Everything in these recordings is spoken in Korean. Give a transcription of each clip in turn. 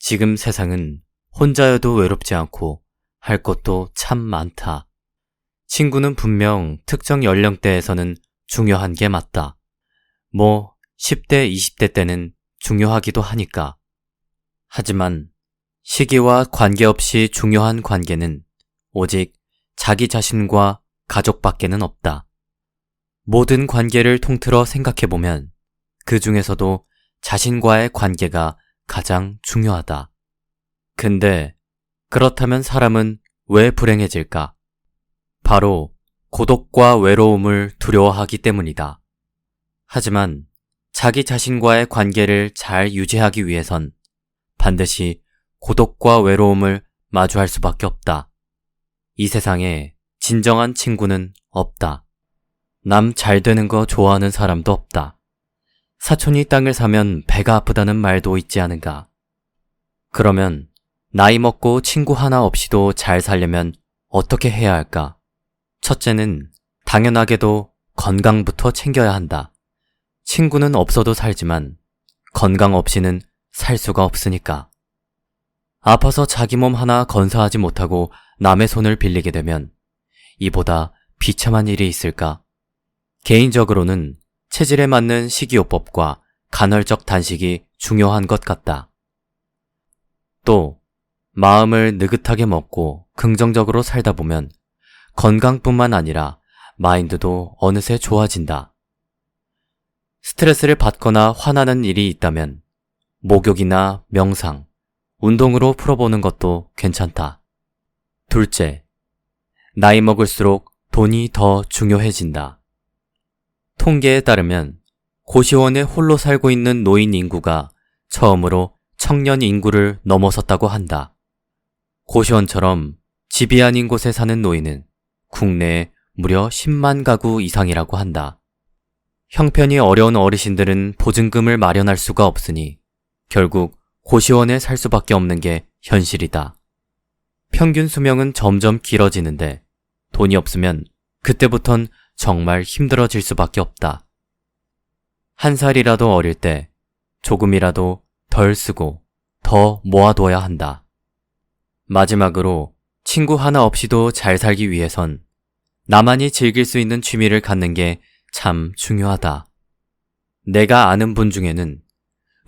지금 세상은 혼자여도 외롭지 않고 할 것도 참 많다. 친구는 분명 특정 연령대에서는 중요한 게 맞다. 10대, 20대 때는 중요하기도 하니까. 하지만 시기와 관계없이 중요한 관계는 오직 자기 자신과 가족밖에는 없다. 모든 관계를 통틀어 생각해보면 그 중에서도 자신과의 관계가 가장 중요하다. 근데 그렇다면 사람은 왜 불행해질까? 바로 고독과 외로움을 두려워하기 때문이다. 하지만 자기 자신과의 관계를 잘 유지하기 위해선 반드시 고독과 외로움을 마주할 수밖에 없다. 이 세상에 진정한 친구는 없다. 남 잘 되는 거 좋아하는 사람도 없다. 사촌이 땅을 사면 배가 아프다는 말도 있지 않은가? 그러면 나이 먹고 친구 하나 없이도 잘 살려면 어떻게 해야 할까? 첫째는 당연하게도 건강부터 챙겨야 한다. 친구는 없어도 살지만 건강 없이는 살 수가 없으니까. 아파서 자기 몸 하나 건사하지 못하고 남의 손을 빌리게 되면 이보다 비참한 일이 있을까? 개인적으로는 체질에 맞는 식이요법과 간헐적 단식이 중요한 것 같다. 또 마음을 느긋하게 먹고 긍정적으로 살다 보면 건강뿐만 아니라 마인드도 어느새 좋아진다. 스트레스를 받거나 화나는 일이 있다면 목욕이나 명상, 운동으로 풀어보는 것도 괜찮다. 둘째, 나이 먹을수록 돈이 더 중요해진다. 통계에 따르면 고시원에 홀로 살고 있는 노인 인구가 처음으로 청년 인구를 넘어섰다고 한다. 고시원처럼 집이 아닌 곳에 사는 노인은 국내에 무려 10만 가구 이상이라고 한다. 형편이 어려운 어르신들은 보증금을 마련할 수가 없으니 결국 고시원에 살 수밖에 없는 게 현실이다. 평균 수명은 점점 길어지는데 돈이 없으면 그때부턴 정말 힘들어질 수밖에 없다. 한 살이라도 어릴 때 조금이라도 덜 쓰고 더 모아둬야 한다. 마지막으로 친구 하나 없이도 잘 살기 위해선 나만이 즐길 수 있는 취미를 갖는 게 참 중요하다. 내가 아는 분 중에는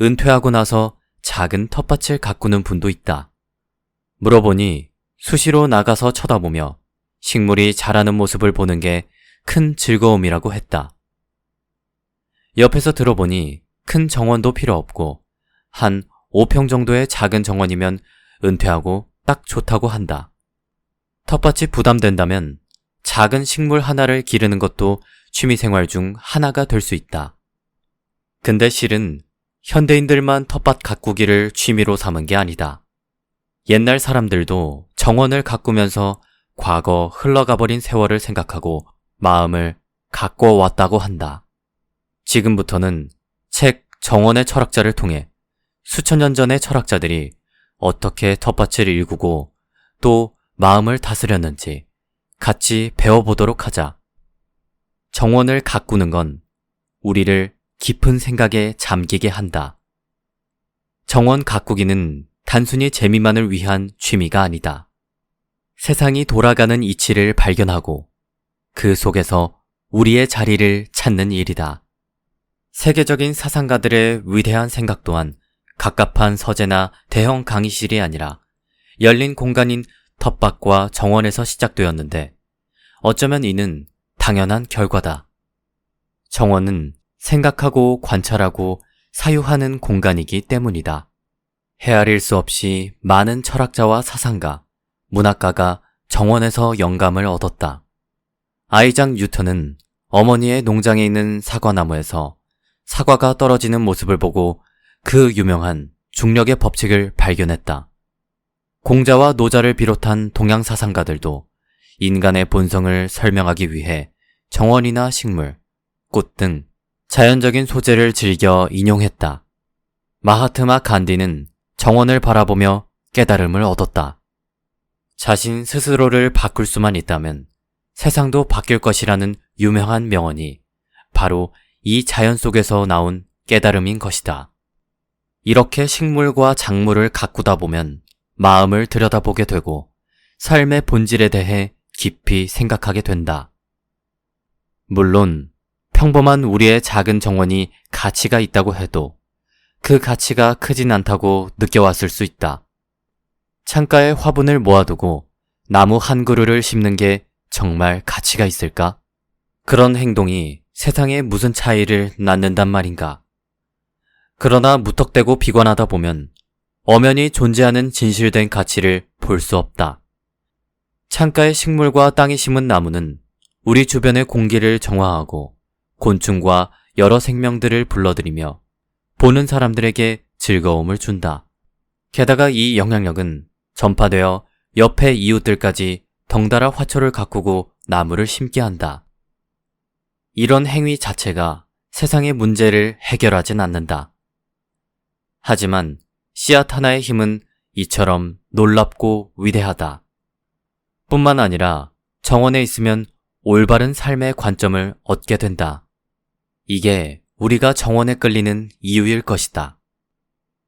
은퇴하고 나서 작은 텃밭을 가꾸는 분도 있다. 물어보니 수시로 나가서 쳐다보며 식물이 자라는 모습을 보는 게 큰 즐거움이라고 했다. 옆에서 들어보니 큰 정원도 필요 없고 한 5평 정도의 작은 정원이면 은퇴하고 딱 좋다고 한다. 텃밭이 부담된다면 작은 식물 하나를 기르는 것도 취미생활 중 하나가 될 수 있다. 근데 실은 현대인들만 텃밭 가꾸기를 취미로 삼은 게 아니다. 옛날 사람들도 정원을 가꾸면서 과거 흘러가버린 세월을 생각하고 마음을 가꿔왔다고 한다. 지금부터는 책 정원의 철학자를 통해 수천 년 전의 철학자들이 어떻게 텃밭을 일구고 또 마음을 다스렸는지 같이 배워보도록 하자. 정원을 가꾸는 건 우리를 깊은 생각에 잠기게 한다. 정원 가꾸기는 단순히 재미만을 위한 취미가 아니다. 세상이 돌아가는 이치를 발견하고 그 속에서 우리의 자리를 찾는 일이다. 세계적인 사상가들의 위대한 생각 또한 갑갑한 서재나 대형 강의실이 아니라 열린 공간인 텃밭과 정원에서 시작되었는데 어쩌면 이는 당연한 결과다. 정원은 생각하고 관찰하고 사유하는 공간이기 때문이다. 헤아릴 수 없이 많은 철학자와 사상가, 문학가가 정원에서 영감을 얻었다. 아이작 뉴턴은 어머니의 농장에 있는 사과나무에서 사과가 떨어지는 모습을 보고 그 유명한 중력의 법칙을 발견했다. 공자와 노자를 비롯한 동양 사상가들도 인간의 본성을 설명하기 위해 정원이나 식물, 꽃 등 자연적인 소재를 즐겨 인용했다. 마하트마 간디는 정원을 바라보며 깨달음을 얻었다. 자신 스스로를 바꿀 수만 있다면 세상도 바뀔 것이라는 유명한 명언이 바로 이 자연 속에서 나온 깨달음인 것이다. 이렇게 식물과 작물을 가꾸다 보면 마음을 들여다보게 되고 삶의 본질에 대해 깊이 생각하게 된다. 물론 평범한 우리의 작은 정원이 가치가 있다고 해도 그 가치가 크진 않다고 느껴왔을 수 있다. 창가에 화분을 모아두고 나무 한 그루를 심는 게 정말 가치가 있을까? 그런 행동이 세상에 무슨 차이를 낳는단 말인가? 그러나 무턱대고 비관하다 보면 엄연히 존재하는 진실된 가치를 볼 수 없다. 창가에 식물과 땅에 심은 나무는 우리 주변의 공기를 정화하고 곤충과 여러 생명들을 불러들이며 보는 사람들에게 즐거움을 준다. 게다가 이 영향력은 전파되어 옆에 이웃들까지 덩달아 화초를 가꾸고 나무를 심게 한다. 이런 행위 자체가 세상의 문제를 해결하진 않는다. 하지만 씨앗 하나의 힘은 이처럼 놀랍고 위대하다. 뿐만 아니라 정원에 있으면 올바른 삶의 관점을 얻게 된다. 이게 우리가 정원에 끌리는 이유일 것이다.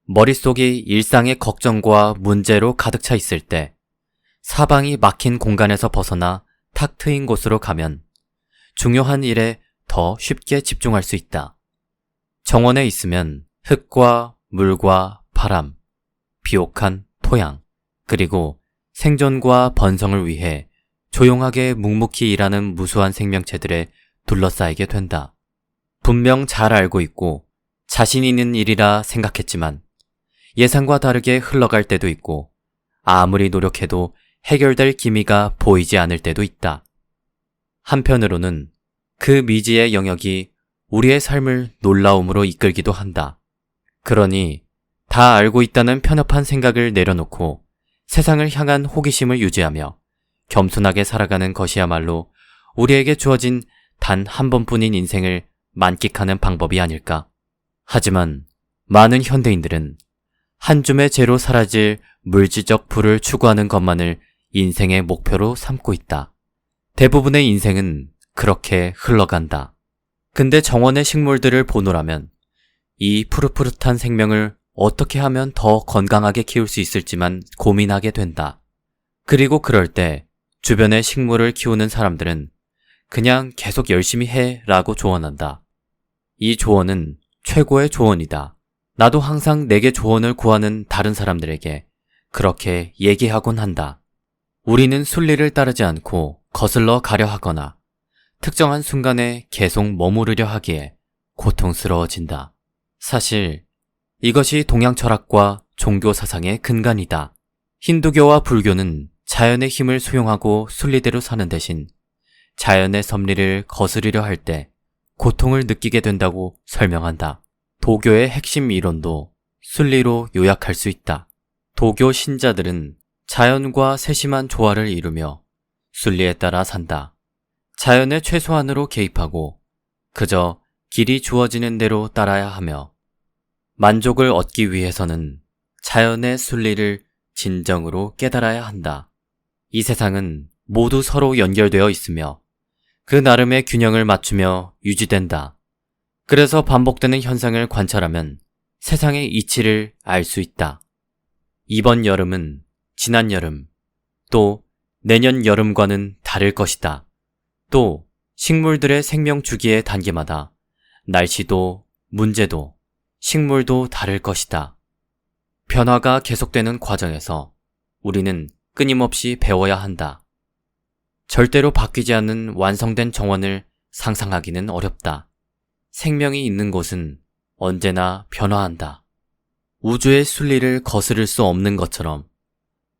머릿속이 일상의 걱정과 문제로 가득 차 있을 때 사방이 막힌 공간에서 벗어나 탁 트인 곳으로 가면 중요한 일에 더 쉽게 집중할 수 있다. 정원에 있으면 흙과 물과 바람, 비옥한 토양, 그리고 생존과 번성을 위해 조용하게 묵묵히 일하는 무수한 생명체들에 둘러싸이게 된다. 분명 잘 알고 있고 자신 있는 일이라 생각했지만 예상과 다르게 흘러갈 때도 있고 아무리 노력해도 해결될 기미가 보이지 않을 때도 있다. 한편으로는 그 미지의 영역이 우리의 삶을 놀라움으로 이끌기도 한다. 그러니 다 알고 있다는 편협한 생각을 내려놓고 세상을 향한 호기심을 유지하며 겸손하게 살아가는 것이야말로 우리에게 주어진 단 한 번뿐인 인생을 만끽하는 방법이 아닐까. 하지만 많은 현대인들은 한 줌의 재로 사라질 물질적 부를 추구하는 것만을 인생의 목표로 삼고 있다. 대부분의 인생은 그렇게 흘러간다. 근데 정원의 식물들을 보노라면 이 푸릇푸릇한 생명을 어떻게 하면 더 건강하게 키울 수 있을지만 고민하게 된다. 그리고 그럴 때 주변에 식물을 키우는 사람들은 그냥 계속 열심히 해 라고 조언한다. 이 조언은 최고의 조언이다. 나도 항상 내게 조언을 구하는 다른 사람들에게 그렇게 얘기하곤 한다. 우리는 순리를 따르지 않고 거슬러 가려 하거나 특정한 순간에 계속 머무르려 하기에 고통스러워진다. 사실 이것이 동양 철학과 종교 사상의 근간이다. 힌두교와 불교는 자연의 힘을 수용하고 순리대로 사는 대신 자연의 섭리를 거스르려 할 때 고통을 느끼게 된다고 설명한다. 도교의 핵심 이론도 순리로 요약할 수 있다. 도교 신자들은 자연과 세심한 조화를 이루며 순리에 따라 산다. 자연의 최소한으로 개입하고 그저 길이 주어지는 대로 따라야 하며 만족을 얻기 위해서는 자연의 순리를 진정으로 깨달아야 한다. 이 세상은 모두 서로 연결되어 있으며 그 나름의 균형을 맞추며 유지된다. 그래서 반복되는 현상을 관찰하면 세상의 이치를 알 수 있다. 이번 여름은 지난 여름, 또 내년 여름과는 다를 것이다. 또 식물들의 생명 주기의 단계마다 날씨도 문제도 식물도 다를 것이다. 변화가 계속되는 과정에서 우리는 끊임없이 배워야 한다. 절대로 바뀌지 않는 완성된 정원을 상상하기는 어렵다. 생명이 있는 곳은 언제나 변화한다. 우주의 순리를 거스를 수 없는 것처럼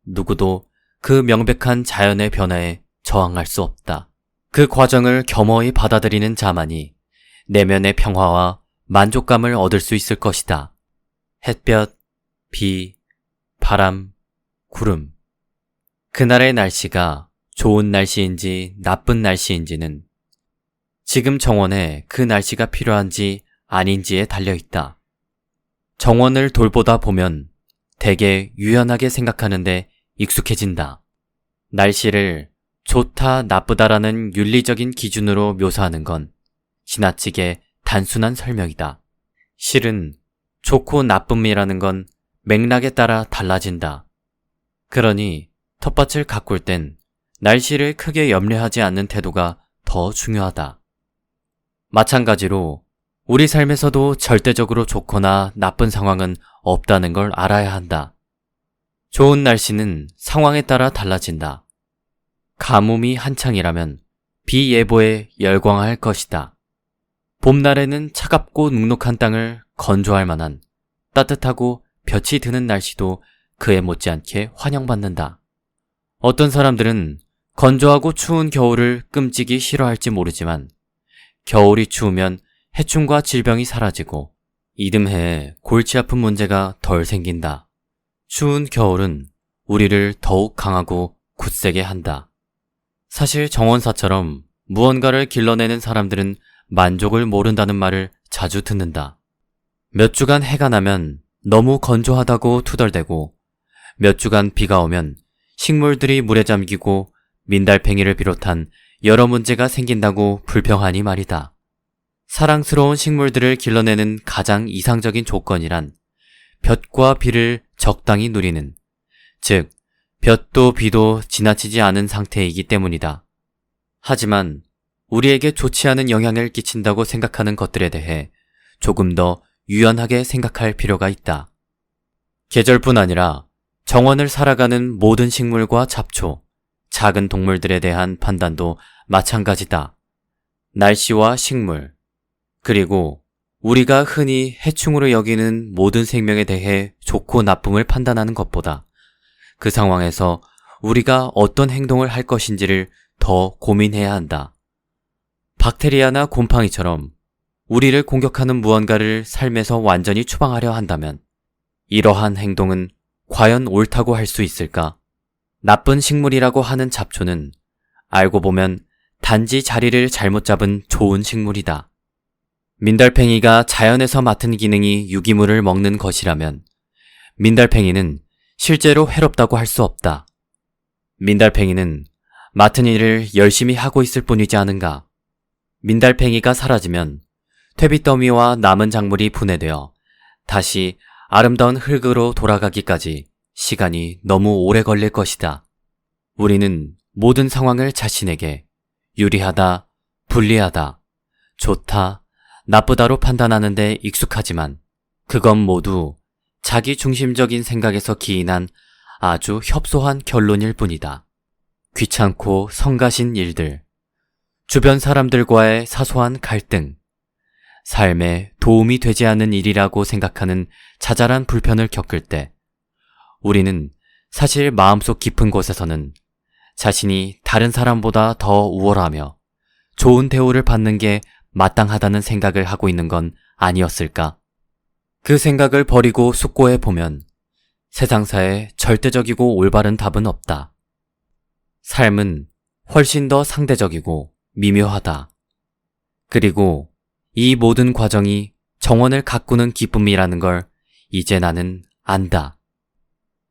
누구도 그 명백한 자연의 변화에 저항할 수 없다. 그 과정을 겸허히 받아들이는 자만이 내면의 평화와 만족감을 얻을 수 있을 것이다. 햇볕, 비, 바람, 구름. 그날의 날씨가 좋은 날씨인지 나쁜 날씨인지는 지금 정원에 그 날씨가 필요한지 아닌지에 달려있다. 정원을 돌보다 보면 되게 유연하게 생각하는데 익숙해진다. 날씨를 좋다, 나쁘다라는 윤리적인 기준으로 묘사하는 건 지나치게 단순한 설명이다. 실은 좋고 나쁨이라는 건 맥락에 따라 달라진다. 그러니 텃밭을 가꿀 땐 날씨를 크게 염려하지 않는 태도가 더 중요하다. 마찬가지로 우리 삶에서도 절대적으로 좋거나 나쁜 상황은 없다는 걸 알아야 한다. 좋은 날씨는 상황에 따라 달라진다. 가뭄이 한창이라면 비 예보에 열광할 것이다. 봄날에는 차갑고 눅눅한 땅을 건조할 만한 따뜻하고 볕이 드는 날씨도 그에 못지않게 환영받는다. 어떤 사람들은 건조하고 추운 겨울을 끔찍이 싫어할지 모르지만 겨울이 추우면 해충과 질병이 사라지고 이듬해 골치 아픈 문제가 덜 생긴다. 추운 겨울은 우리를 더욱 강하고 굳세게 한다. 사실 정원사처럼 무언가를 길러내는 사람들은 만족을 모른다는 말을 자주 듣는다. 몇 주간 해가 나면 너무 건조하다고 투덜대고 몇 주간 비가 오면 식물들이 물에 잠기고 민달팽이를 비롯한 여러 문제가 생긴다고 불평하니 말이다. 사랑스러운 식물들을 길러내는 가장 이상적인 조건이란 볕과 비를 적당히 누리는, 즉 볕도 비도 지나치지 않은 상태이기 때문이다. 하지만 우리에게 좋지 않은 영향을 끼친다고 생각하는 것들에 대해 조금 더 유연하게 생각할 필요가 있다. 계절뿐 아니라 정원을 살아가는 모든 식물과 잡초, 작은 동물들에 대한 판단도 마찬가지다. 날씨와 식물, 그리고 우리가 흔히 해충으로 여기는 모든 생명에 대해 좋고 나쁨을 판단하는 것보다 그 상황에서 우리가 어떤 행동을 할 것인지를 더 고민해야 한다. 박테리아나 곰팡이처럼 우리를 공격하는 무언가를 삶에서 완전히 추방하려 한다면 이러한 행동은 과연 옳다고 할 수 있을까? 나쁜 식물이라고 하는 잡초는 알고 보면 단지 자리를 잘못 잡은 좋은 식물이다. 민달팽이가 자연에서 맡은 기능이 유기물을 먹는 것이라면 민달팽이는 실제로 해롭다고 할 수 없다. 민달팽이는 맡은 일을 열심히 하고 있을 뿐이지 않은가. 민달팽이가 사라지면 퇴비더미와 남은 작물이 분해되어 다시 아름다운 흙으로 돌아가기까지 시간이 너무 오래 걸릴 것이다. 우리는 모든 상황을 자신에게 유리하다, 불리하다, 좋다, 나쁘다로 판단하는 데 익숙하지만 그건 모두 자기 중심적인 생각에서 기인한 아주 협소한 결론일 뿐이다. 귀찮고 성가신 일들, 주변 사람들과의 사소한 갈등, 삶에 도움이 되지 않는 일이라고 생각하는 자잘한 불편을 겪을 때 우리는 사실 마음속 깊은 곳에서는 자신이 다른 사람보다 더 우월하며 좋은 대우를 받는 게 마땅하다는 생각을 하고 있는 건 아니었을까? 그 생각을 버리고 숙고해 보면 세상사에 절대적이고 올바른 답은 없다. 삶은 훨씬 더 상대적이고 미묘하다. 그리고 이 모든 과정이 정원을 가꾸는 기쁨이라는 걸 이제 나는 안다.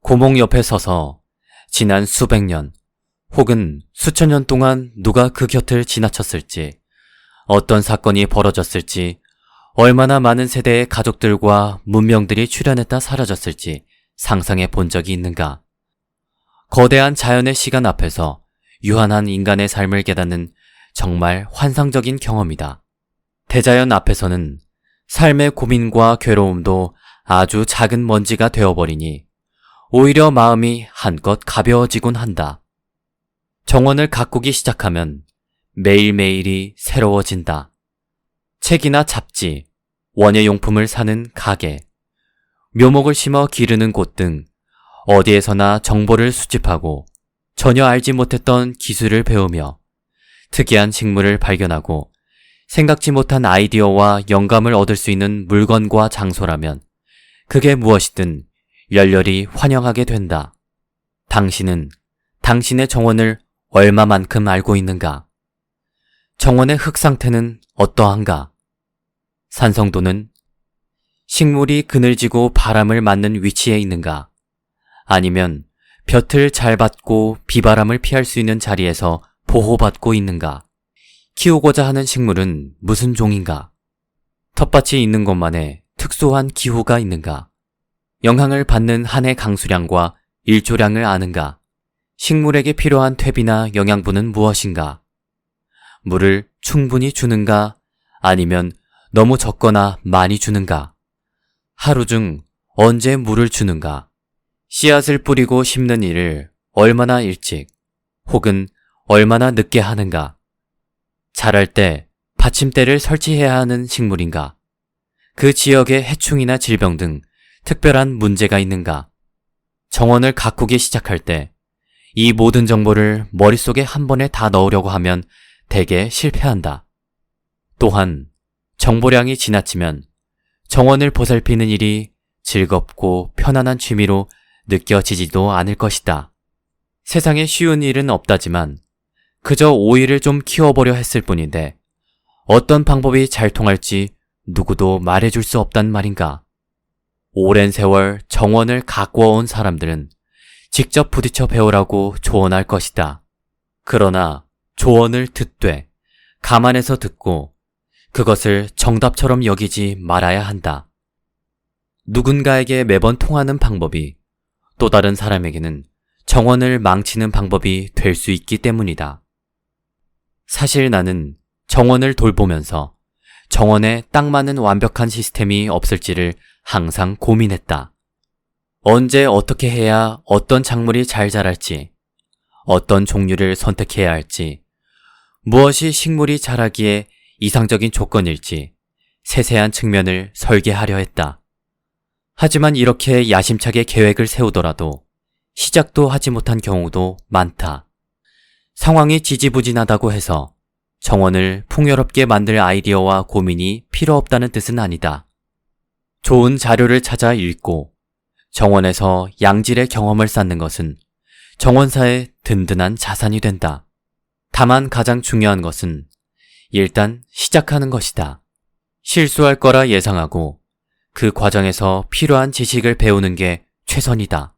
고목 옆에 서서 지난 수백 년 혹은 수천 년 동안 누가 그 곁을 지나쳤을지, 어떤 사건이 벌어졌을지, 얼마나 많은 세대의 가족들과 문명들이 출현했다 사라졌을지 상상해 본 적이 있는가? 거대한 자연의 시간 앞에서 유한한 인간의 삶을 깨닫는 정말 환상적인 경험이다. 대자연 앞에서는 삶의 고민과 괴로움도 아주 작은 먼지가 되어버리니 오히려 마음이 한껏 가벼워지곤 한다. 정원을 가꾸기 시작하면 매일매일이 새로워진다. 책이나 잡지, 원예용품을 사는 가게, 묘목을 심어 기르는 곳 등 어디에서나 정보를 수집하고 전혀 알지 못했던 기술을 배우며 특이한 식물을 발견하고 생각지 못한 아이디어와 영감을 얻을 수 있는 물건과 장소라면 그게 무엇이든 열렬히 환영하게 된다. 당신은 당신의 정원을 얼마만큼 알고 있는가? 정원의 흙 상태는 어떠한가? 산성도는 식물이 그늘지고 바람을 맞는 위치에 있는가? 아니면 볕을 잘 받고 비바람을 피할 수 있는 자리에서 보호받고 있는가? 키우고자 하는 식물은 무슨 종인가? 텃밭이 있는 것만의 특수한 기후가 있는가? 영향을 받는 한 해 강수량과 일조량을 아는가? 식물에게 필요한 퇴비나 영양분은 무엇인가? 물을 충분히 주는가? 아니면 너무 적거나 많이 주는가? 하루 중 언제 물을 주는가? 씨앗을 뿌리고 심는 일을 얼마나 일찍 혹은 얼마나 늦게 하는가? 자랄 때 받침대를 설치해야 하는 식물인가? 그 지역에 해충이나 질병 등 특별한 문제가 있는가? 정원을 가꾸기 시작할 때 이 모든 정보를 머릿속에 한 번에 다 넣으려고 하면 대개 실패한다. 또한 정보량이 지나치면 정원을 보살피는 일이 즐겁고 편안한 취미로 느껴지지도 않을 것이다. 세상에 쉬운 일은 없다지만 그저 오이를 좀 키워보려 했을 뿐인데 어떤 방법이 잘 통할지 누구도 말해줄 수 없단 말인가. 오랜 세월 정원을 가꾸어온 사람들은 직접 부딪혀 배우라고 조언할 것이다. 그러나 조언을 듣되 감안해서 듣고 그것을 정답처럼 여기지 말아야 한다. 누군가에게 매번 통하는 방법이 또 다른 사람에게는 정원을 망치는 방법이 될 수 있기 때문이다. 사실 나는 정원을 돌보면서 정원에 딱 맞는 완벽한 시스템이 없을지를 항상 고민했다. 언제 어떻게 해야 어떤 작물이 잘 자랄지, 어떤 종류를 선택해야 할지, 무엇이 식물이 자라기에 이상적인 조건일지 세세한 측면을 설계하려 했다. 하지만 이렇게 야심차게 계획을 세우더라도 시작도 하지 못한 경우도 많다. 상황이 지지부진하다고 해서 정원을 풍요롭게 만들 아이디어와 고민이 필요 없다는 뜻은 아니다. 좋은 자료를 찾아 읽고 정원에서 양질의 경험을 쌓는 것은 정원사의 든든한 자산이 된다. 다만 가장 중요한 것은 일단 시작하는 것이다. 실수할 거라 예상하고 그 과정에서 필요한 지식을 배우는 게 최선이다.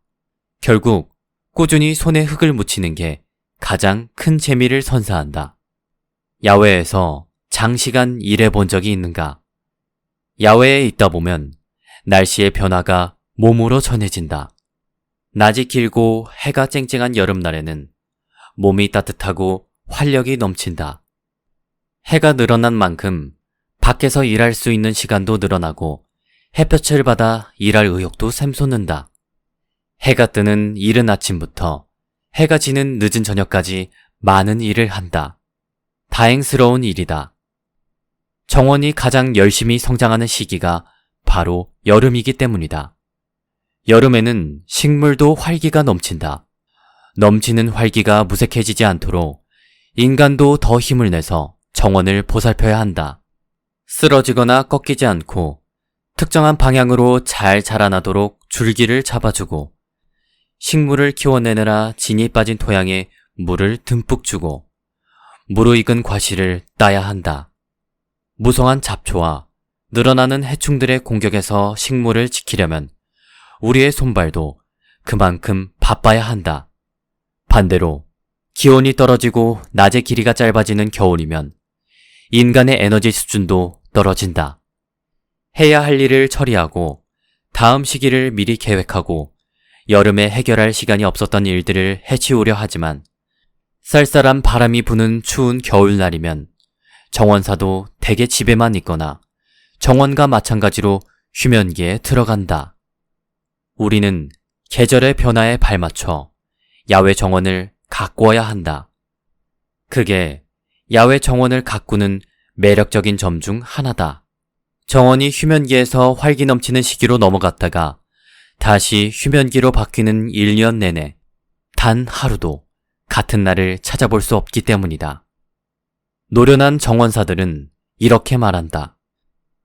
결국 꾸준히 손에 흙을 묻히는 게 가장 큰 재미를 선사한다. 야외에서 장시간 일해본 적이 있는가? 야외에 있다 보면 날씨의 변화가 몸으로 전해진다. 낮이 길고 해가 쨍쨍한 여름날에는 몸이 따뜻하고 활력이 넘친다. 해가 늘어난 만큼 밖에서 일할 수 있는 시간도 늘어나고 햇볕을 받아 일할 의욕도 샘솟는다. 해가 뜨는 이른 아침부터 해가 지는 늦은 저녁까지 많은 일을 한다. 다행스러운 일이다. 정원이 가장 열심히 성장하는 시기가 바로 여름이기 때문이다. 여름에는 식물도 활기가 넘친다. 넘치는 활기가 무색해지지 않도록 인간도 더 힘을 내서 정원을 보살펴야 한다. 쓰러지거나 꺾이지 않고 특정한 방향으로 잘 자라나도록 줄기를 잡아주고 식물을 키워내느라 진이 빠진 토양에 물을 듬뿍 주고 무르익은 과실을 따야 한다. 무성한 잡초와 늘어나는 해충들의 공격에서 식물을 지키려면 우리의 손발도 그만큼 바빠야 한다. 반대로 기온이 떨어지고 낮의 길이가 짧아지는 겨울이면 인간의 에너지 수준도 떨어진다. 해야 할 일을 처리하고 다음 시기를 미리 계획하고 여름에 해결할 시간이 없었던 일들을 해치우려 하지만 쌀쌀한 바람이 부는 추운 겨울날이면 정원사도 대개 집에만 있거나 정원과 마찬가지로 휴면기에 들어간다. 우리는 계절의 변화에 발맞춰 야외 정원을 가꾸어야 한다. 그게 야외 정원을 가꾸는 매력적인 점 중 하나다. 정원이 휴면기에서 활기 넘치는 시기로 넘어갔다가 다시 휴면기로 바뀌는 1년 내내 단 하루도 같은 날을 찾아볼 수 없기 때문이다. 노련한 정원사들은 이렇게 말한다.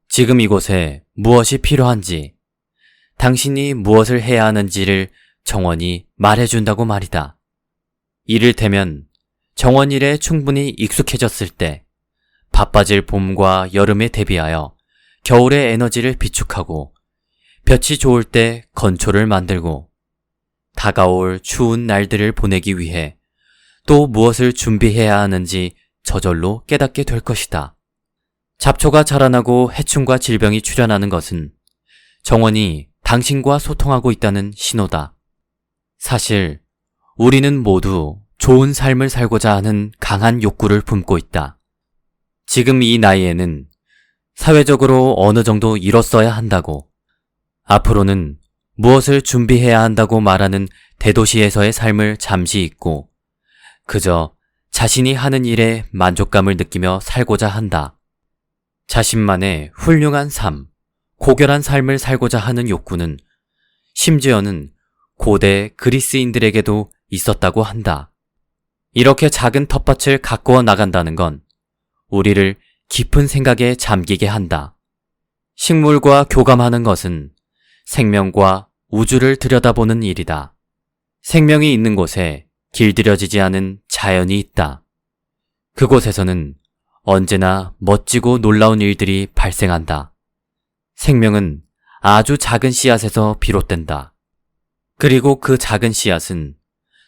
지금 이곳에 무엇이 필요한지, 당신이 무엇을 해야 하는지를 정원이 말해준다고 말이다. 이를테면 정원 일에 충분히 익숙해졌을 때 바빠질 봄과 여름에 대비하여 겨울의 에너지를 비축하고 볕이 좋을 때 건초를 만들고 다가올 추운 날들을 보내기 위해 또 무엇을 준비해야 하는지 저절로 깨닫게 될 것이다. 잡초가 자라나고 해충과 질병이 출현하는 것은 정원이 당신과 소통하고 있다는 신호다. 사실 우리는 모두 좋은 삶을 살고자 하는 강한 욕구를 품고 있다. 지금 이 나이에는 사회적으로 어느 정도 이뤘어야 한다고, 앞으로는 무엇을 준비해야 한다고 말하는 대도시에서의 삶을 잠시 잊고 그저 자신이 하는 일에 만족감을 느끼며 살고자 한다. 자신만의 훌륭한 삶, 고결한 삶을 살고자 하는 욕구는 심지어는 고대 그리스인들에게도 있었다고 한다. 이렇게 작은 텃밭을 가꾸어 나간다는 건 우리를 깊은 생각에 잠기게 한다. 식물과 교감하는 것은 생명과 우주를 들여다보는 일이다. 생명이 있는 곳에 길들여지지 않은 자연이 있다. 그곳에서는 언제나 멋지고 놀라운 일들이 발생한다. 생명은 아주 작은 씨앗에서 비롯된다. 그리고 그 작은 씨앗은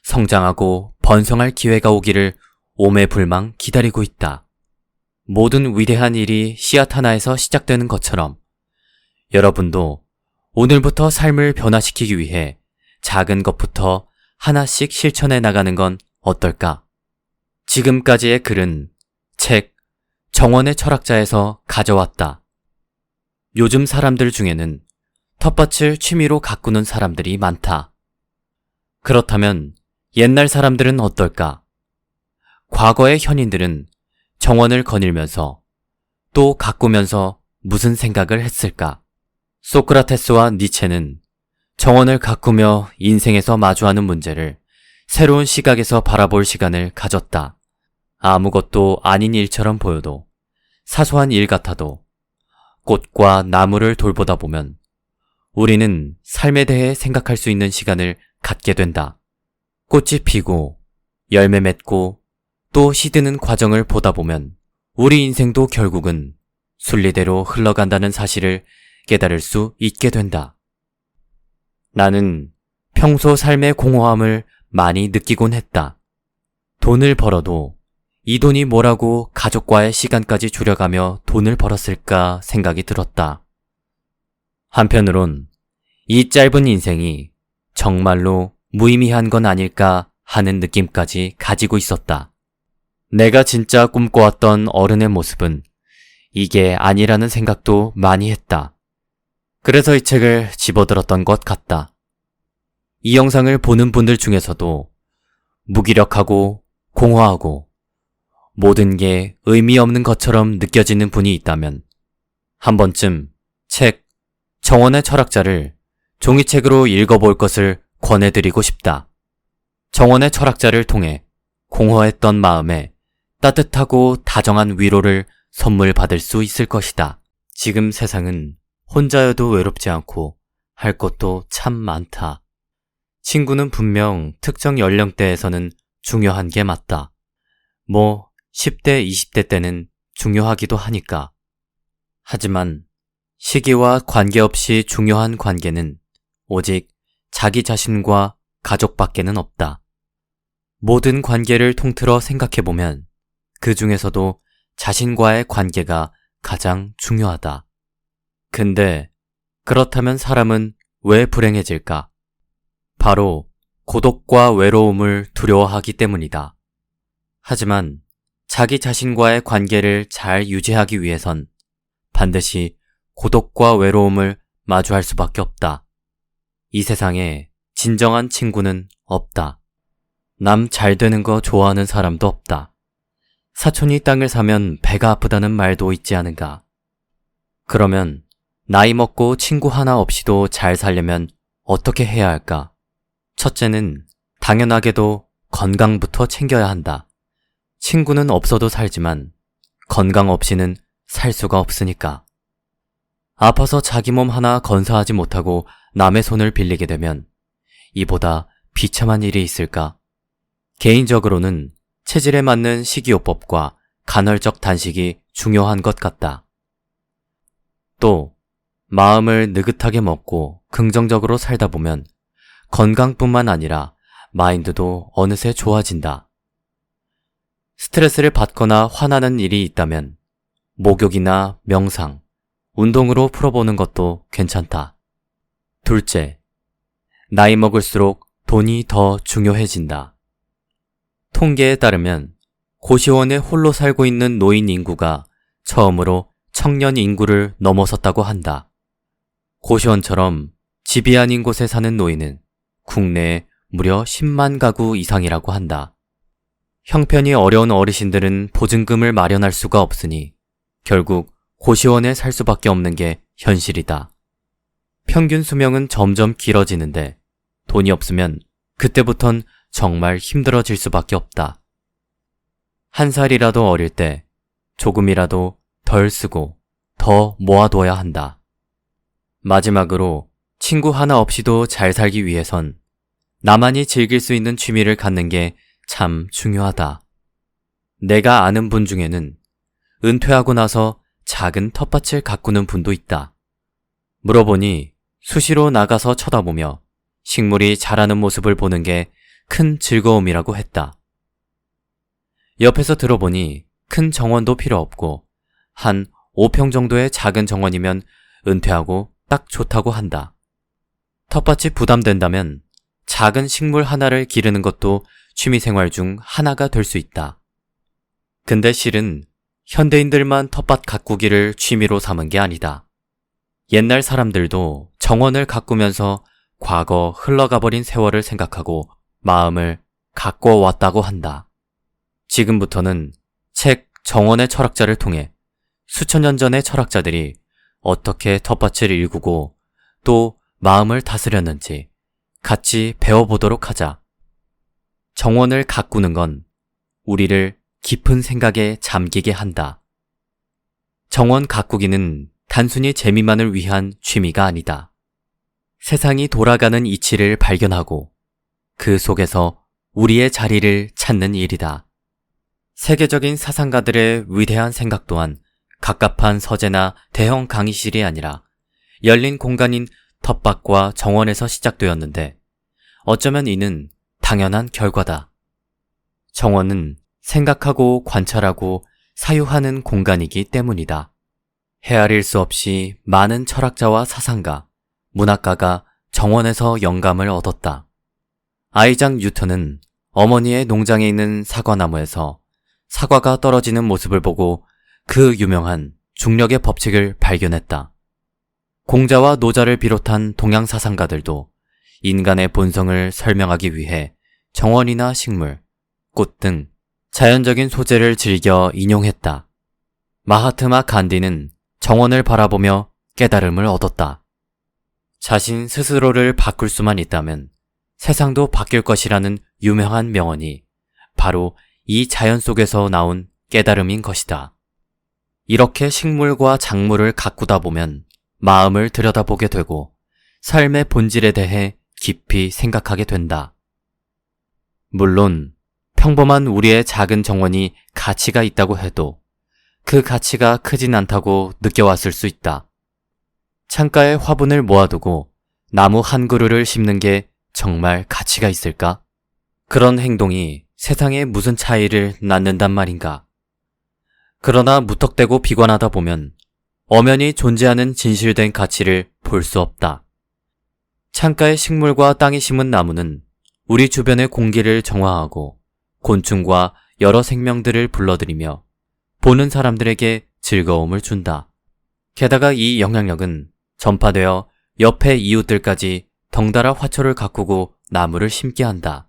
성장하고 번성할 기회가 오기를 오매불망 기다리고 있다. 모든 위대한 일이 씨앗 하나에서 시작되는 것처럼 여러분도 오늘부터 삶을 변화시키기 위해 작은 것부터 하나씩 실천해 나가는 건 어떨까? 지금까지의 글은 책 정원의 철학자에서 가져왔다. 요즘 사람들 중에는 텃밭을 취미로 가꾸는 사람들이 많다. 그렇다면 옛날 사람들은 어떨까? 과거의 현인들은 정원을 거닐면서 또 가꾸면서 무슨 생각을 했을까? 소크라테스와 니체는 정원을 가꾸며 인생에서 마주하는 문제를 새로운 시각에서 바라볼 시간을 가졌다. 아무것도 아닌 일처럼 보여도, 사소한 일 같아도 꽃과 나무를 돌보다 보면 우리는 삶에 대해 생각할 수 있는 시간을 갖게 된다. 꽃이 피고 열매 맺고 또 시드는 과정을 보다 보면 우리 인생도 결국은 순리대로 흘러간다는 사실을 깨달을 수 있게 된다. 나는 평소 삶의 공허함을 많이 느끼곤 했다. 돈을 벌어도 이 돈이 뭐라고 가족과의 시간까지 줄여가며 돈을 벌었을까 생각이 들었다. 한편으론 이 짧은 인생이 정말로 무의미한 건 아닐까 하는 느낌까지 가지고 있었다. 내가 진짜 꿈꿔왔던 어른의 모습은 이게 아니라는 생각도 많이 했다. 그래서 이 책을 집어들었던 것 같다. 이 영상을 보는 분들 중에서도 무기력하고 공허하고 모든 게 의미 없는 것처럼 느껴지는 분이 있다면 한 번쯤 책 정원의 철학자를 종이책으로 읽어볼 것을 권해드리고 싶다. 정원의 철학자를 통해 공허했던 마음에 따뜻하고 다정한 위로를 선물 받을 수 있을 것이다. 지금 세상은 혼자여도 외롭지 않고 할 것도 참 많다. 친구는 분명 특정 연령대에서는 중요한 게 맞다. 10대, 20대 때는 중요하기도 하니까. 하지만 시기와 관계없이 중요한 관계는 오직 자기 자신과 가족밖에는 없다. 모든 관계를 통틀어 생각해보면 그 중에서도 자신과의 관계가 가장 중요하다. 근데 그렇다면 사람은 왜 불행해질까? 바로 고독과 외로움을 두려워하기 때문이다. 하지만 자기 자신과의 관계를 잘 유지하기 위해선 반드시 고독과 외로움을 마주할 수밖에 없다. 이 세상에 진정한 친구는 없다. 남 잘 되는 거 좋아하는 사람도 없다. 사촌이 땅을 사면 배가 아프다는 말도 있지 않은가. 그러면 나이 먹고 친구 하나 없이도 잘 살려면 어떻게 해야 할까? 첫째는 당연하게도 건강부터 챙겨야 한다. 친구는 없어도 살지만 건강 없이는 살 수가 없으니까. 아파서 자기 몸 하나 건사하지 못하고 남의 손을 빌리게 되면 이보다 비참한 일이 있을까? 개인적으로는 체질에 맞는 식이요법과 간헐적 단식이 중요한 것 같다. 또 마음을 느긋하게 먹고 긍정적으로 살다 보면 건강뿐만 아니라 마인드도 어느새 좋아진다. 스트레스를 받거나 화나는 일이 있다면 목욕이나 명상, 운동으로 풀어보는 것도 괜찮다. 둘째, 나이 먹을수록 돈이 더 중요해진다. 통계에 따르면 고시원에 홀로 살고 있는 노인 인구가 처음으로 청년 인구를 넘어섰다고 한다. 고시원처럼 집이 아닌 곳에 사는 노인은 국내에 무려 10만 가구 이상이라고 한다. 형편이 어려운 어르신들은 보증금을 마련할 수가 없으니 결국 고시원에 살 수밖에 없는 게 현실이다. 평균 수명은 점점 길어지는데 돈이 없으면 그때부턴 정말 힘들어질 수밖에 없다. 한 살이라도 어릴 때 조금이라도 덜 쓰고 더 모아둬야 한다. 마지막으로 친구 하나 없이도 잘 살기 위해선 나만이 즐길 수 있는 취미를 갖는 게 참 중요하다. 내가 아는 분 중에는 은퇴하고 나서 작은 텃밭을 가꾸는 분도 있다. 물어보니 수시로 나가서 쳐다보며 식물이 자라는 모습을 보는 게 큰 즐거움이라고 했다. 옆에서 들어보니 큰 정원도 필요 없고 한 5평 정도의 작은 정원이면 은퇴하고 딱 좋다고 한다. 텃밭이 부담된다면 작은 식물 하나를 기르는 것도 취미생활 중 하나가 될 수 있다. 근데 실은 현대인들만 텃밭 가꾸기를 취미로 삼은 게 아니다. 옛날 사람들도 정원을 가꾸면서 과거 흘러가버린 세월을 생각하고 마음을 가꿔왔다고 한다. 지금부터는 책 정원의 철학자를 통해 수천 년 전의 철학자들이 어떻게 텃밭을 일구고 또 마음을 다스렸는지 같이 배워보도록 하자. 정원을 가꾸는 건 우리를 깊은 생각에 잠기게 한다. 정원 가꾸기는 단순히 재미만을 위한 취미가 아니다. 세상이 돌아가는 이치를 발견하고 그 속에서 우리의 자리를 찾는 일이다. 세계적인 사상가들의 위대한 생각 또한 갑갑한 서재나 대형 강의실이 아니라 열린 공간인 텃밭과 정원에서 시작되었는데 어쩌면 이는 당연한 결과다. 정원은 생각하고 관찰하고 사유하는 공간이기 때문이다. 헤아릴 수 없이 많은 철학자와 사상가, 문학가가 정원에서 영감을 얻었다. 아이작 뉴턴은 어머니의 농장에 있는 사과나무에서 사과가 떨어지는 모습을 보고 그 유명한 중력의 법칙을 발견했다. 공자와 노자를 비롯한 동양 사상가들도 인간의 본성을 설명하기 위해 정원이나 식물, 꽃 등 자연적인 소재를 즐겨 인용했다. 마하트마 간디는 정원을 바라보며 깨달음을 얻었다. 자신 스스로를 바꿀 수만 있다면 세상도 바뀔 것이라는 유명한 명언이 바로 이 자연 속에서 나온 깨달음인 것이다. 이렇게 식물과 작물을 가꾸다 보면 마음을 들여다보게 되고 삶의 본질에 대해 깊이 생각하게 된다. 물론 평범한 우리의 작은 정원이 가치가 있다고 해도 그 가치가 크진 않다고 느껴왔을 수 있다. 창가에 화분을 모아두고 나무 한 그루를 심는 게 정말 가치가 있을까? 그런 행동이 세상에 무슨 차이를 낳는단 말인가? 그러나 무턱대고 비관하다 보면 엄연히 존재하는 진실된 가치를 볼 수 없다. 창가에 식물과 땅에 심은 나무는 우리 주변의 공기를 정화하고 곤충과 여러 생명들을 불러들이며 보는 사람들에게 즐거움을 준다. 게다가 이 영향력은 전파되어 옆에 이웃들까지 덩달아 화초를 가꾸고 나무를 심게 한다.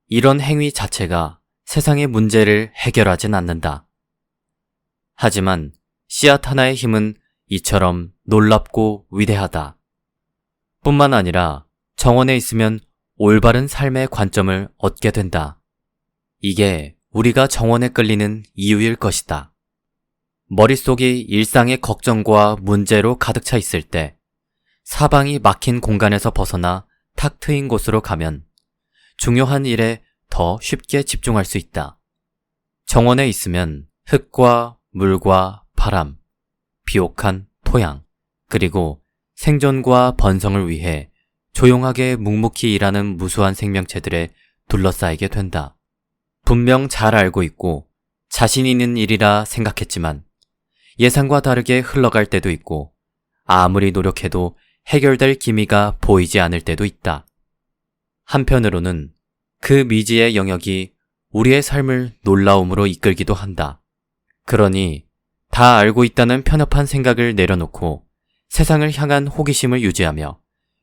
이런 행위 자체가 세상의 문제를 해결하진 않는다. 하지만 씨앗 하나의 힘은 이처럼 놀랍고 위대하다. 뿐만 아니라 정원에 있으면 올바른 삶의 관점을 얻게 된다. 이게 우리가 정원에 끌리는 이유일 것이다. 머릿속이 일상의 걱정과 문제로 가득 차 있을 때 사방이 막힌 공간에서 벗어나 탁 트인 곳으로 가면 중요한 일에 더 쉽게 집중할 수 있다. 정원에 있으면 흙과 물과 바람, 비옥한 토양, 그리고 생존과 번성을 위해 조용하게 묵묵히 일하는 무수한 생명체들에 둘러싸이게 된다. 분명 잘 알고 있고 자신 있는 일이라 생각했지만 예상과 다르게 흘러갈 때도 있고 아무리 노력해도 해결될 기미가 보이지 않을 때도 있다. 한편으로는 그 미지의 영역이 우리의 삶을 놀라움으로 이끌기도 한다. 그러니 다 알고 있다는 편협한 생각을 내려놓고 세상을 향한 호기심을 유지하며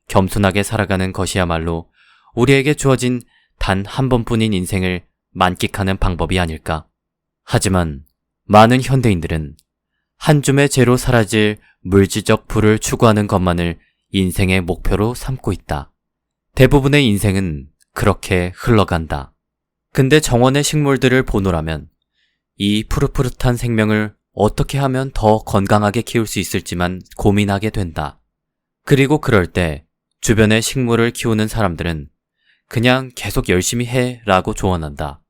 겸손하게 살아가는 것이야말로 우리에게 주어진 단 한 번뿐인 인생을 만끽하는 방법이 아닐까. 하지만 많은 현대인들은 한 줌의 재로 사라질 물질적 부를 추구하는 것만을 인생의 목표로 삼고 있다. 대부분의 인생은 그렇게 흘러간다. 근데 정원의 식물들을 보노라면 이 푸릇푸릇한 생명을 어떻게 하면 더 건강하게 키울 수 있을지만 고민하게 된다. 그리고 그럴 때 주변에 식물을 키우는 사람들은 그냥 계속 열심히 해 라고 조언한다.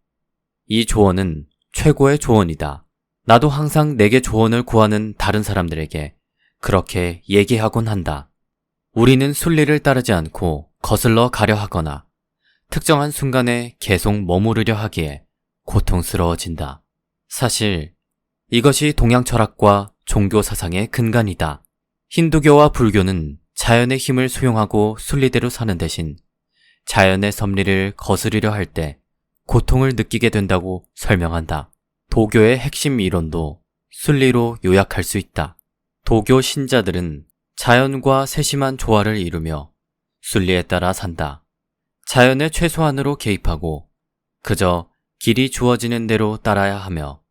이 조언은 최고의 조언이다. 나도 항상 내게 조언을 구하는 다른 사람들에게 그렇게 얘기하곤 한다. 우리는 순리를 따르지 않고 거슬러 가려 하거나 특정한 순간에 계속 머무르려 하기에 고통스러워진다. 사실 이것이 동양 철학과 종교 사상의 근간이다. 힌두교와 불교는 자연의 힘을 수용하고 순리대로 사는 대신 자연의 섭리를 거스르려 할 때 고통을 느끼게 된다고 설명한다. 도교의 핵심 이론도 순리로 요약할 수 있다. 도교 신자들은 자연과 세심한 조화를 이루며 순리에 따라 산다. 자연의 최소한으로 개입하고 그저 길이 주어지는 대로 따라야 하며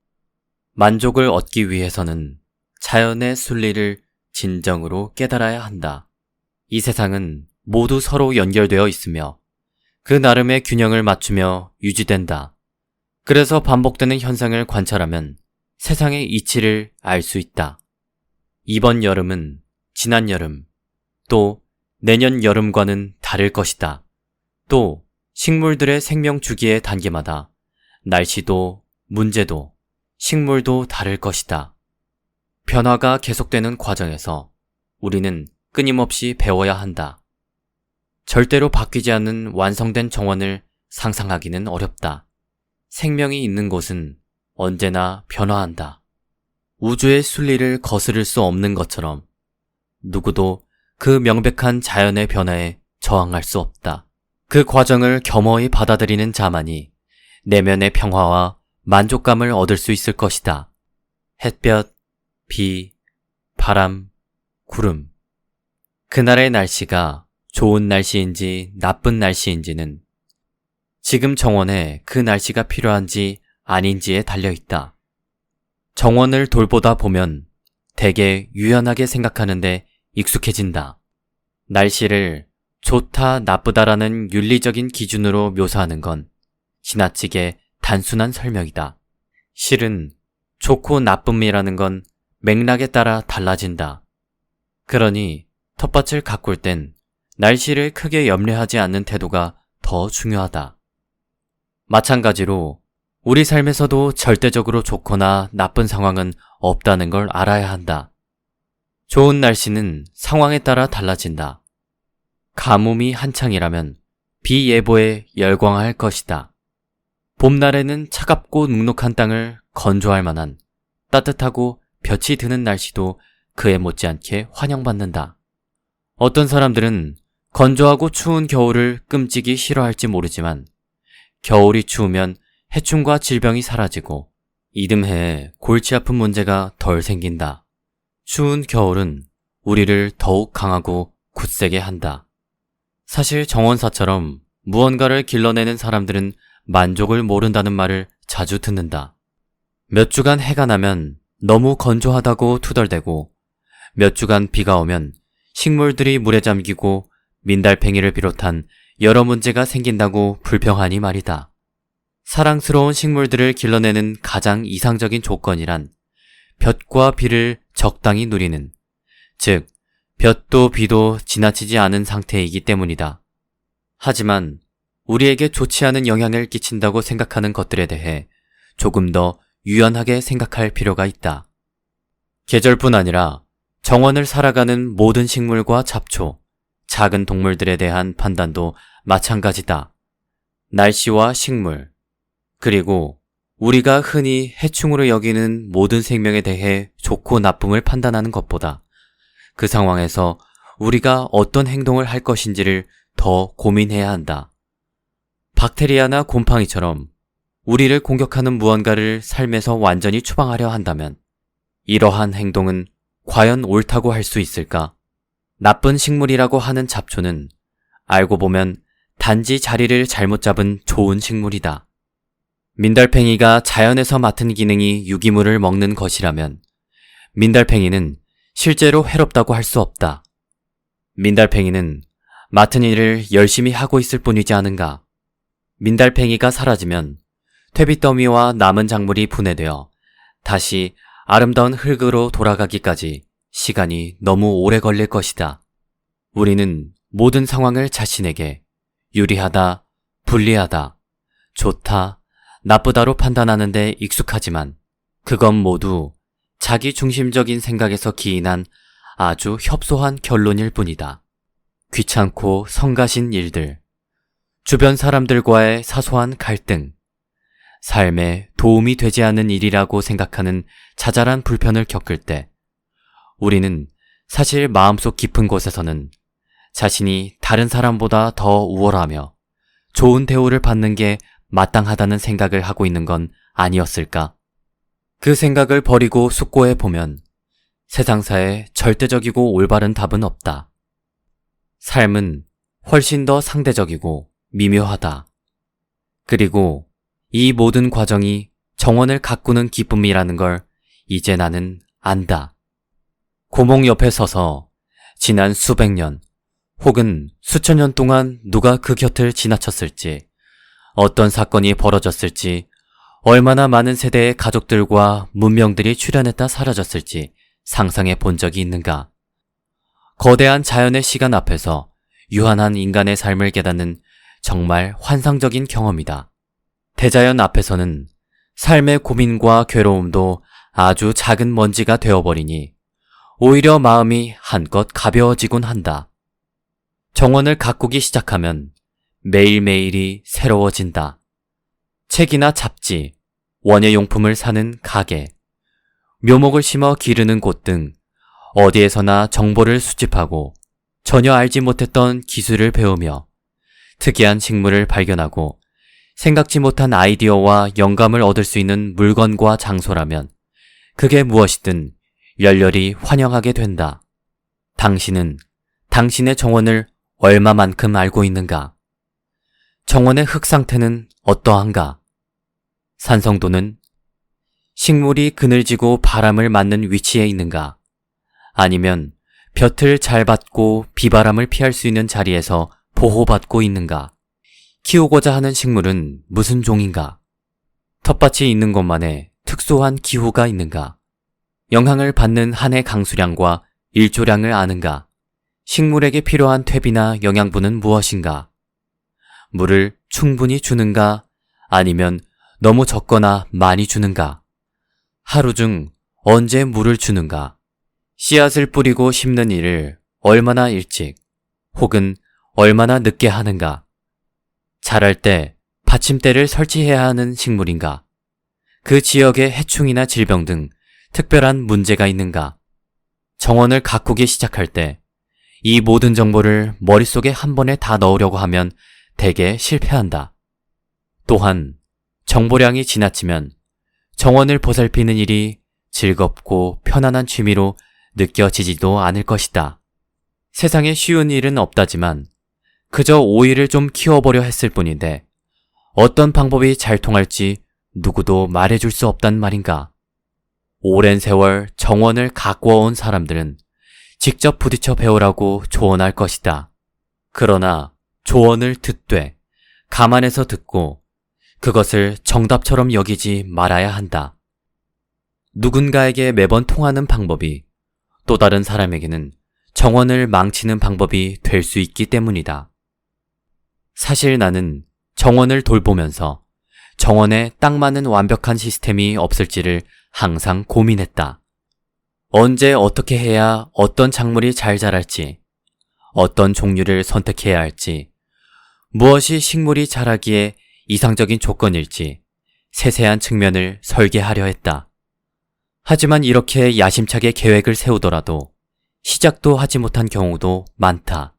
만족을 얻기 위해서는 자연의 순리를 진정으로 깨달아야 한다. 이 세상은 모두 서로 연결되어 있으며 그 나름의 균형을 맞추며 유지된다. 그래서 반복되는 현상을 관찰하면 세상의 이치를 알 수 있다. 이번 여름은 지난 여름, 또 내년 여름과는 다를 것이다. 또 식물들의 생명 주기의 단계마다 날씨도 문제도 식물도 다를 것이다. 변화가 계속되는 과정에서 우리는 끊임없이 배워야 한다. 절대로 바뀌지 않는 완성된 정원을 상상하기는 어렵다. 생명이 있는 곳은 언제나 변화한다. 우주의 순리를 거스를 수 없는 것처럼 누구도 그 명백한 자연의 변화에 저항할 수 없다. 그 과정을 겸허히 받아들이는 자만이 내면의 평화와 만족감을 얻을 수 있을 것이다. 햇볕, 비, 바람, 구름. 그날의 날씨가 좋은 날씨인지 나쁜 날씨인지는 지금 정원에 그 날씨가 필요한지 아닌지에 달려있다. 정원을 돌보다 보면 되게 유연하게 생각하는데 익숙해진다. 날씨를 좋다, 나쁘다라는 윤리적인 기준으로 묘사하는 건 지나치게 단순한 설명이다. 실은 좋고 나쁨이라는 건 맥락에 따라 달라진다. 그러니 텃밭을 가꿀 땐 날씨를 크게 염려하지 않는 태도가 더 중요하다. 마찬가지로 우리 삶에서도 절대적으로 좋거나 나쁜 상황은 없다는 걸 알아야 한다. 좋은 날씨는 상황에 따라 달라진다. 가뭄이 한창이라면 비 예보에 열광할 것이다. 봄날에는 차갑고 눅눅한 땅을 건조할 만한 따뜻하고 볕이 드는 날씨도 그에 못지않게 환영받는다. 어떤 사람들은 건조하고 추운 겨울을 끔찍이 싫어할지 모르지만 겨울이 추우면 해충과 질병이 사라지고 이듬해에 골치 아픈 문제가 덜 생긴다. 추운 겨울은 우리를 더욱 강하고 굳세게 한다. 사실 정원사처럼 무언가를 길러내는 사람들은 만족을 모른다는 말을 자주 듣는다. 몇 주간 해가 나면 너무 건조하다고 투덜대고 몇 주간 비가 오면 식물들이 물에 잠기고 민달팽이를 비롯한 여러 문제가 생긴다고 불평하니 말이다. 사랑스러운 식물들을 길러내는 가장 이상적인 조건이란 볕과 비를 적당히 누리는, 즉 볕도 비도 지나치지 않은 상태이기 때문이다. 하지만 우리에게 좋지 않은 영향을 끼친다고 생각하는 것들에 대해 조금 더 유연하게 생각할 필요가 있다. 계절뿐 아니라 정원을 살아가는 모든 식물과 잡초, 작은 동물들에 대한 판단도 마찬가지다. 날씨와 식물, 그리고 우리가 흔히 해충으로 여기는 모든 생명에 대해 좋고 나쁨을 판단하는 것보다 그 상황에서 우리가 어떤 행동을 할 것인지를 더 고민해야 한다. 박테리아나 곰팡이처럼 우리를 공격하는 무언가를 삶에서 완전히 추방하려 한다면 이러한 행동은 과연 옳다고 할 수 있을까? 나쁜 식물이라고 하는 잡초는 알고 보면 단지 자리를 잘못 잡은 좋은 식물이다. 민달팽이가 자연에서 맡은 기능이 유기물을 먹는 것이라면 민달팽이는 실제로 해롭다고 할 수 없다. 민달팽이는 맡은 일을 열심히 하고 있을 뿐이지 않은가? 민달팽이가 사라지면 퇴비더미와 남은 작물이 분해되어 다시 아름다운 흙으로 돌아가기까지 시간이 너무 오래 걸릴 것이다. 우리는 모든 상황을 자신에게 유리하다, 불리하다, 좋다, 나쁘다로 판단하는 데 익숙하지만 그건 모두 자기 중심적인 생각에서 기인한 아주 협소한 결론일 뿐이다. 귀찮고 성가신 일들, 주변 사람들과의 사소한 갈등, 삶에 도움이 되지 않는 일이라고 생각하는 자잘한 불편을 겪을 때 우리는 사실 마음속 깊은 곳에서는 자신이 다른 사람보다 더 우월하며 좋은 대우를 받는 게 마땅하다는 생각을 하고 있는 건 아니었을까? 그 생각을 버리고 숙고해 보면 세상사에 절대적이고 올바른 답은 없다. 삶은 훨씬 더 상대적이고 미묘하다. 그리고 이 모든 과정이 정원을 가꾸는 기쁨이라는 걸 이제 나는 안다. 고목 옆에 서서 지난 수백 년 혹은 수천 년 동안 누가 그 곁을 지나쳤을지, 어떤 사건이 벌어졌을지, 얼마나 많은 세대의 가족들과 문명들이 출현했다 사라졌을지 상상해 본 적이 있는가? 거대한 자연의 시간 앞에서 유한한 인간의 삶을 깨닫는 정말 환상적인 경험이다. 대자연 앞에서는 삶의 고민과 괴로움도 아주 작은 먼지가 되어버리니 오히려 마음이 한껏 가벼워지곤 한다. 정원을 가꾸기 시작하면 매일매일이 새로워진다. 책이나 잡지, 원예용품을 사는 가게, 묘목을 심어 기르는 곳 등 어디에서나 정보를 수집하고 전혀 알지 못했던 기술을 배우며 특이한 식물을 발견하고 생각지 못한 아이디어와 영감을 얻을 수 있는 물건과 장소라면 그게 무엇이든 열렬히 환영하게 된다. 당신은 당신의 정원을 얼마만큼 알고 있는가? 정원의 흙 상태는 어떠한가? 산성도는 식물이 그늘지고 바람을 맞는 위치에 있는가? 아니면 볕을 잘 받고 비바람을 피할 수 있는 자리에서 보호받고 있는가? 키우고자 하는 식물은 무슨 종인가? 텃밭이 있는 곳만에 특수한 기후가 있는가? 영향을 받는 한 해 강수량과 일조량을 아는가? 식물에게 필요한 퇴비나 영양분은 무엇인가? 물을 충분히 주는가? 아니면 너무 적거나 많이 주는가? 하루 중 언제 물을 주는가? 씨앗을 뿌리고 심는 일을 얼마나 일찍 혹은 얼마나 늦게 하는가? 자랄 때 받침대를 설치해야 하는 식물인가? 그 지역의 해충이나 질병 등 특별한 문제가 있는가? 정원을 가꾸기 시작할 때 이 모든 정보를 머릿속에 한 번에 다 넣으려고 하면 대개 실패한다. 또한 정보량이 지나치면 정원을 보살피는 일이 즐겁고 편안한 취미로 느껴지지도 않을 것이다. 세상에 쉬운 일은 없다지만 그저 오이를 좀 키워보려 했을 뿐인데 어떤 방법이 잘 통할지 누구도 말해줄 수 없단 말인가. 오랜 세월 정원을 가꾸어온 사람들은 직접 부딪혀 배우라고 조언할 것이다. 그러나 조언을 듣되 감안해서 듣고 그것을 정답처럼 여기지 말아야 한다. 누군가에게 매번 통하는 방법이 또 다른 사람에게는 정원을 망치는 방법이 될 수 있기 때문이다. 사실 나는 정원을 돌보면서 정원에 딱 맞는 완벽한 시스템이 없을지를 항상 고민했다. 언제 어떻게 해야 어떤 작물이 잘 자랄지, 어떤 종류를 선택해야 할지, 무엇이 식물이 자라기에 이상적인 조건일지 세세한 측면을 설계하려 했다. 하지만 이렇게 야심차게 계획을 세우더라도 시작도 하지 못한 경우도 많다.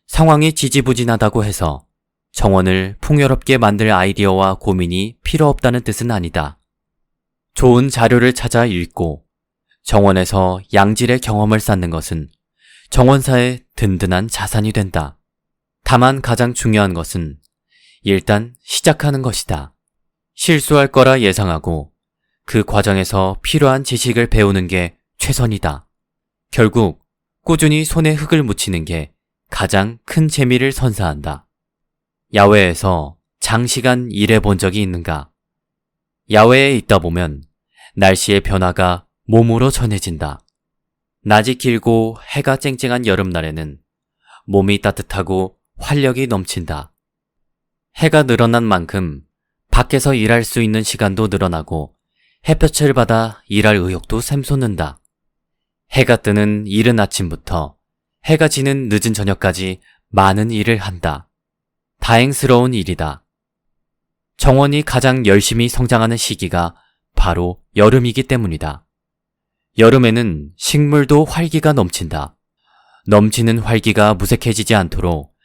상황이 지지부진하다고 해서 정원을 풍요롭게 만들 아이디어와 고민이 필요 없다는 뜻은 아니다. 좋은 자료를 찾아 읽고 정원에서 양질의 경험을 쌓는 것은 정원사의 든든한 자산이 된다. 다만 가장 중요한 것은 일단 시작하는 것이다. 실수할 거라 예상하고 그 과정에서 필요한 지식을 배우는 게 최선이다. 결국 꾸준히 손에 흙을 묻히는 게 가장 큰 재미를 선사한다. 야외에서 장시간 일해본 적이 있는가? 야외에 있다 보면 날씨의 변화가 몸으로 전해진다. 낮이 길고 해가 쨍쨍한 여름날에는 몸이 따뜻하고 활력이 넘친다. 해가 늘어난 만큼 밖에서 일할 수 있는 시간도 늘어나고 햇볕을 받아 일할 의욕도 샘솟는다. 해가 뜨는 이른 아침부터 해가 지는 늦은 저녁까지 많은 일을 한다. 다행스러운 일이다. 정원이 가장 열심히 성장하는 시기가 바로 여름이기 때문이다. 여름에는 식물도 활기가 넘친다. 넘치는 활기가 무색해지지 않도록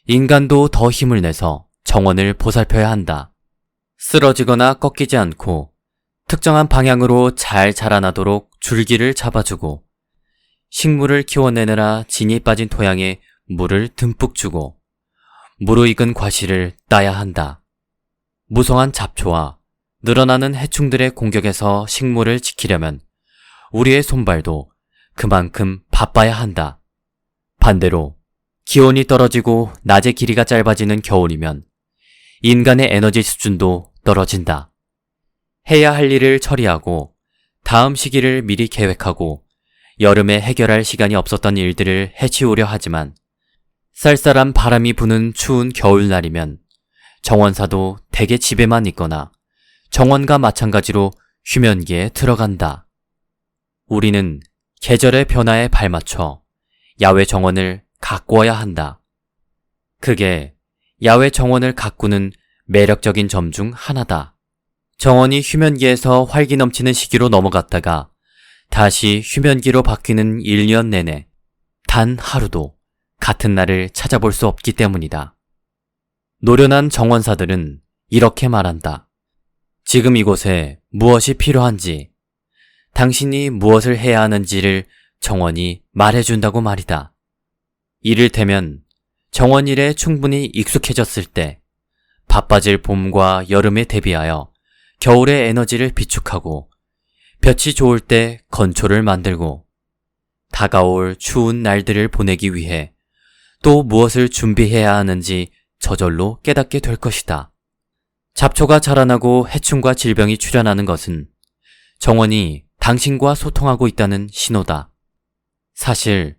인간도 더 힘을 내서 정원을 보살펴야 한다. 쓰러지거나 꺾이지 않고 특정한 방향으로 잘 자라나도록 줄기를 잡아주고 식물을 키워내느라 진이 빠진 토양에 물을 듬뿍 주고 무르익은 과실을 따야 한다. 무성한 잡초와 늘어나는 해충들의 공격에서 식물을 지키려면 우리의 손발도 그만큼 바빠야 한다. 반대로 기온이 떨어지고 낮의 길이가 짧아지는 겨울이면 인간의 에너지 수준도 떨어진다. 해야 할 일을 처리하고 다음 시기를 미리 계획하고 여름에 해결할 시간이 없었던 일들을 해치우려 하지만 쌀쌀한 바람이 부는 추운 겨울날이면 정원사도 대개 집에만 있거나 정원과 마찬가지로 휴면기에 들어간다. 우리는 계절의 변화에 발맞춰 야외 정원을 가꾸어야 한다. 그게 야외 정원을 가꾸는 매력적인 점 중 하나다. 정원이 휴면기에서 활기 넘치는 시기로 넘어갔다가 다시 휴면기로 바뀌는 1년 내내 단 하루도 같은 날을 찾아볼 수 없기 때문이다. 노련한 정원사들은 이렇게 말한다. 지금 이곳에 무엇이 필요한지, 당신이 무엇을 해야 하는지를 정원이 말해준다고 말이다. 이를테면 정원 일에 충분히 익숙해졌을 때 바빠질 봄과 여름에 대비하여 겨울의 에너지를 비축하고 볕이 좋을 때 건초를 만들고 다가올 추운 날들을 보내기 위해 또 무엇을 준비해야 하는지 저절로 깨닫게 될 것이다. 잡초가 자라나고 해충과 질병이 출현하는 것은 정원이 당신과 소통하고 있다는 신호다. 사실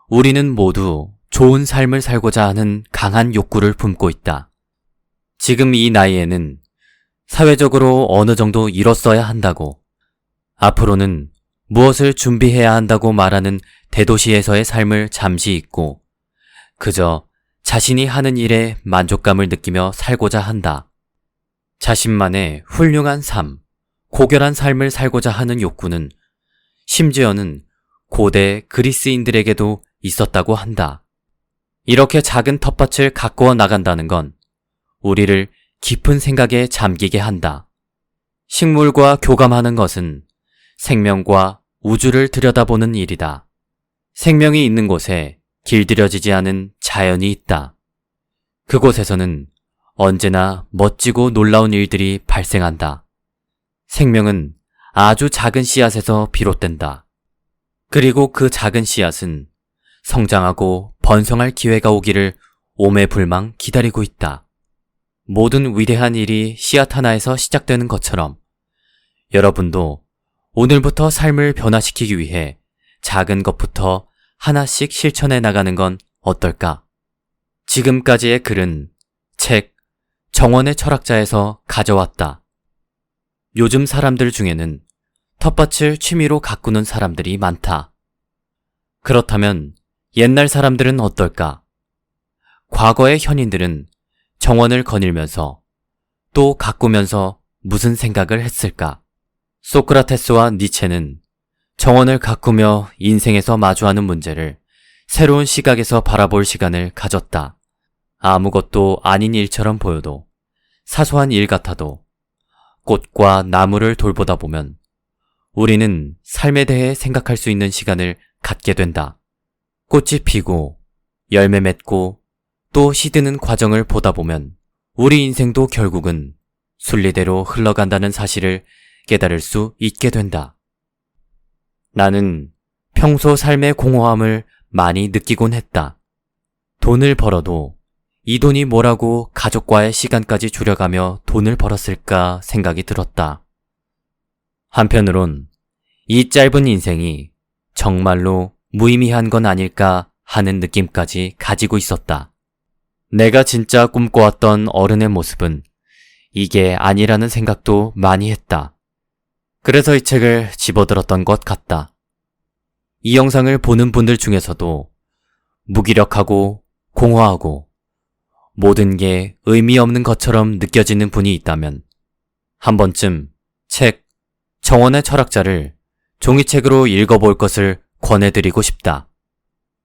우리는 모두 좋은 삶을 살고자 하는 강한 욕구를 품고 있다. 지금 이 나이에는 사회적으로 어느 정도 이뤘어야 한다고, 앞으로는 무엇을 준비해야 한다고 말하는 대도시에서의 삶을 잠시 잊고 그저 자신이 하는 일에 만족감을 느끼며 살고자 한다. 자신만의 훌륭한 삶, 고결한 삶을 살고자 하는 욕구는 심지어는 고대 그리스인들에게도 있었다고 한다. 이렇게 작은 텃밭을 가꾸어 나간다는 건 우리를 깊은 생각에 잠기게 한다. 식물과 교감하는 것은 생명과 우주를 들여다보는 일이다. 생명이 있는 곳에 길들여지지 않은 자연이 있다. 그곳에서는 언제나 멋지고 놀라운 일들이 발생한다. 생명은 아주 작은 씨앗에서 비롯된다. 그리고 그 작은 씨앗은 성장하고 번성할 기회가 오기를 오매불망 기다리고 있다. 모든 위대한 일이 씨앗 하나에서 시작되는 것처럼 여러분도 오늘부터 삶을 변화시키기 위해 작은 것부터 하나씩 실천해 나가는 건 어떨까? 지금까지의 글은 책 정원의 철학자에서 가져왔다. 요즘 사람들 중에는 텃밭을 취미로 가꾸는 사람들이 많다. 그렇다면 옛날 사람들은 어떨까? 과거의 현인들은 정원을 거닐면서 또 가꾸면서 무슨 생각을 했을까? 소크라테스와 니체는 정원을 가꾸며 인생에서 마주하는 문제를 새로운 시각에서 바라볼 시간을 가졌다. 아무것도 아닌 일처럼 보여도, 사소한 일 같아도 꽃과 나무를 돌보다 보면 우리는 삶에 대해 생각할 수 있는 시간을 갖게 된다. 꽃이 피고 열매 맺고 또 시드는 과정을 보다 보면 우리 인생도 결국은 순리대로 흘러간다는 사실을 깨달을 수 있게 된다. 나는 평소 삶의 공허함을 많이 느끼곤 했다. 돈을 벌어도 이 돈이 뭐라고 가족과의 시간까지 줄여가며 돈을 벌었을까 생각이 들었다. 한편으론 이 짧은 인생이 정말로 무의미한 건 아닐까 하는 느낌까지 가지고 있었다. 내가 진짜 꿈꿔왔던 어른의 모습은 이게 아니라는 생각도 많이 했다. 그래서 이 책을 집어들었던 것 같다. 이 영상을 보는 분들 중에서도 무기력하고 공허하고 모든 게 의미 없는 것처럼 느껴지는 분이 있다면 한 번쯤 책 정원의 철학자를 종이책으로 읽어볼 것을 권해드리고 싶다.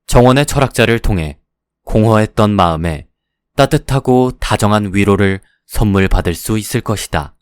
정원의 철학자를 통해 공허했던 마음에 따뜻하고 다정한 위로를 선물 받을 수 있을 것이다.